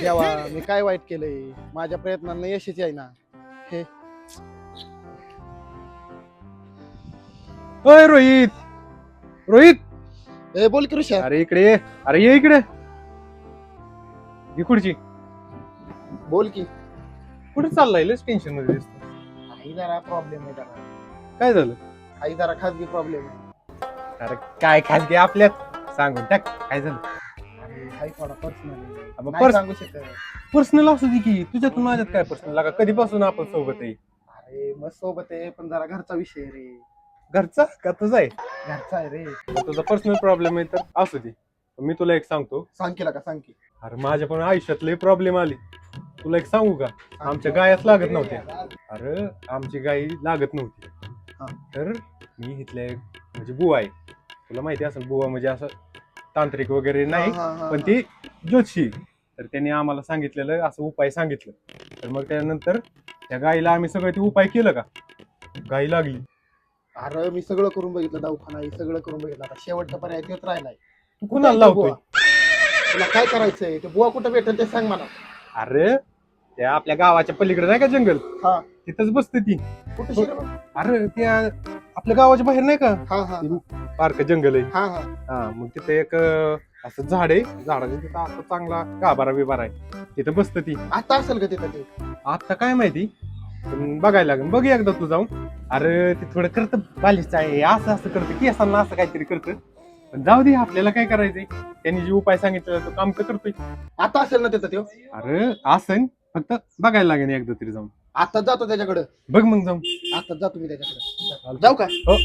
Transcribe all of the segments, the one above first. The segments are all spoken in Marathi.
देवा मी काय वाईट केलंय? माझ्या प्रयत्नांना यशच आहे ना. हे ओय रोहित, रोहित ए बोल की ऋषा. अरे इकडे ये. अरे ये इकडे. ही खुर्ची. बोल की. कुठे चाललाय? लस टेन्शन मध्ये दिसतो. आई जरा प्रॉब्लेम आहे जरा. काय झालं? आई जरा खासगी प्रॉब्लेम आहे. अरे काय खासगी आपल्यात सांगून टाक. काय झालं? अरे हाय थोडा पर्सनल मग नाही सांगू शकत. पर्सनल असू दे की. तुझ्यातून माझ्यात काय पर्सनल लागा? कधीपासून आपण सोबत आहे? अरे मग सोबत आहे पण जरा घरचा विषय आहे रे. घरचा का तुझा आहे? घरचा आहे रे. मग तुझा पर्सनल प्रॉब्लेम आहे तर असू दे. मी तुला एक सांगतो. सांग केला का सांग की. अरे माझ्या पण आयुष्यात लय प्रॉब्लेम आली. तुला एक सांगू का? आमच्या गायाच लागत नव्हत्या. अरे आमची गाई लागत नव्हती. हा. तर मी इथल्या एक म्हणजे बुवा आहे. तुला माहिती असेल बुवा म्हणजे असं तांत्रिक वगैरे नाही पण ती ज्योतिषी. तर त्यांनी आम्हाला सांगितलेलं असं उपाय सांगितलं. तर मग त्यानंतर त्या गाईला आम्ही सगळं ते उपाय केलं का गाई लागली. अरे मी सगळं करून बघितलं, दवाखाना हे सगळं करून बघितलं. आता शेवटचा पर्याय तेच राहिलाय. तू कुणाला लावतोय? तुला काय करायचंय? ते बुवा कुठं भेटेल ते सांग मला. अरे त्या आपल्या गावाच्या पलीकडे नाही का जंगल, हा तिथंच बसते ती. कुठं शिरव? अरे त्या आपल्या गावाच्या बाहेर नाही का हा हा पार्क जंगल आहे. हा हा हा मग तिथे एक असं झाड आहे. झाडाच्या तिथं असं चांगला गाभारा बिभारा आहे. तिथं बसत ती. आता असेल का तिथं ते? आता काय माहिती पण बघायला लागेल. बघ एकदा तू जाऊन. अरे ते थोडं करतं बालिश आहे. असं असं करतं की असं असं काहीतरी करतं. पण जाऊ दे आपल्याला काय करायचंय. त्यांनी जे उपाय सांगितलं तो काम तर करतोय. आता असेल ना तिथं ते? अरे असं फक्त बघायला लागेल एकदा तरी जाऊन. आता जातो त्याच्याकडे. बघ मग जाऊन. आता जातो मी त्याच्याकडे. जाऊ का? हो.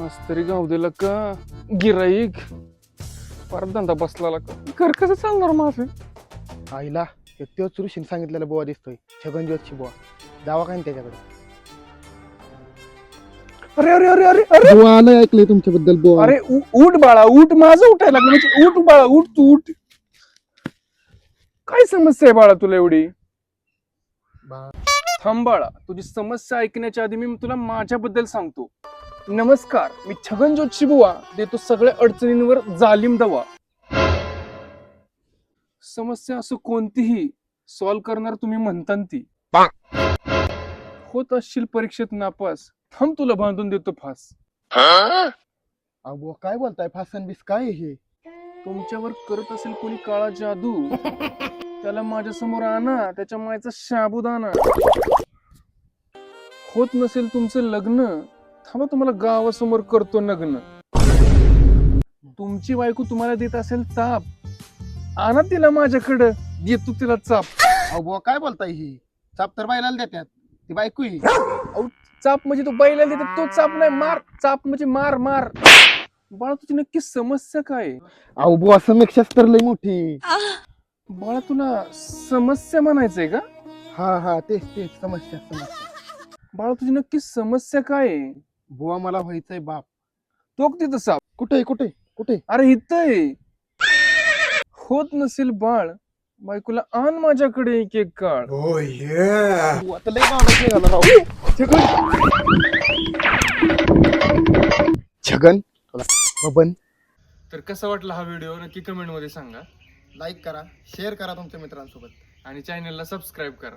आज तरी गाव दिलं का गिराईक परत धंदा बसला का घर कसं चालणार माझं? आईला तोच ऋषीने सांगितलेला बुवा दिसतोय. छगन ज्योतिषी बुवा. जावा काय त्याच्याकडे? अरे अरे अरे अरे अरे बुवा आलं, ऐकलंय तुमच्याबद्दल बुवा. अरे उठ बाळा उठ. माझं उठायला लागलं म्हणजे उठ बाळा उठ तू उठ. काय समस्या आहे बाळा तुला एवढी? थांब बाळा, तुझी समस्या ऐकण्याच्या आधी मी तुला माझ्याबद्दल सांगतो. नमस्कार, मी छगन ज्योतिषी बुवा. देतो सगळ्या अडचणींवर जालिम दवा. समस्या असं कोणतीही सॉल्व्ह करणार तुम्ही म्हणता ती. होत असशील परीक्षेत नापास, थांब तुला बांधून देतो फास. अहो बुवा काय बोलताय? फासन बीस काय आहे हे? तुमच्यावर करत असेल कोणी काळा जादू, त्याला माझ्या समोर आणा, त्याच्या मायचा शाबुदाना. होत नसेल तुमचं लग्न, थांबा तुम्हाला गावासमोर करतो नग्न. तुमची बायको तुम्हाला देत असेल ताप, आणा तिला माझ्याकडं, देतो तिला चाप. अहो बुवा काय बोलताय? ही चाप तर बायलाला देतात, ती बायको ही. चाप म्हणजे तो बैला देतात तो चाप नाही, मार. चाप म्हणजे मार मार. बाळा तुझी नक्की समस्या काय आहे? अहो बुवा समीक्षाच तर लय मोठी. बाळा तुला समस्या म्हणायचंय का? हा हा तेच तेच समस्या समस्या. बाळा तुझी नक्की समस्या काय आहे? बुवा मला व्हायचंय बाप. तो तिथं साप. कुठे कुठे कुठे? अरे इथं आहे. होत नसेल बाळ, बायकोला आण माझ्याकडे एक एक काळ. बुवा तर लय गावाला निघाला राव. छगन तुला बबन. तर कसा वाटला हा व्हिडिओ नक्की कमेंट मध्ये सांगा लाईक करा, शेअर करा तुमच्या मित्रांसोबत. आणि चॅनलला सबस्क्राईब करा.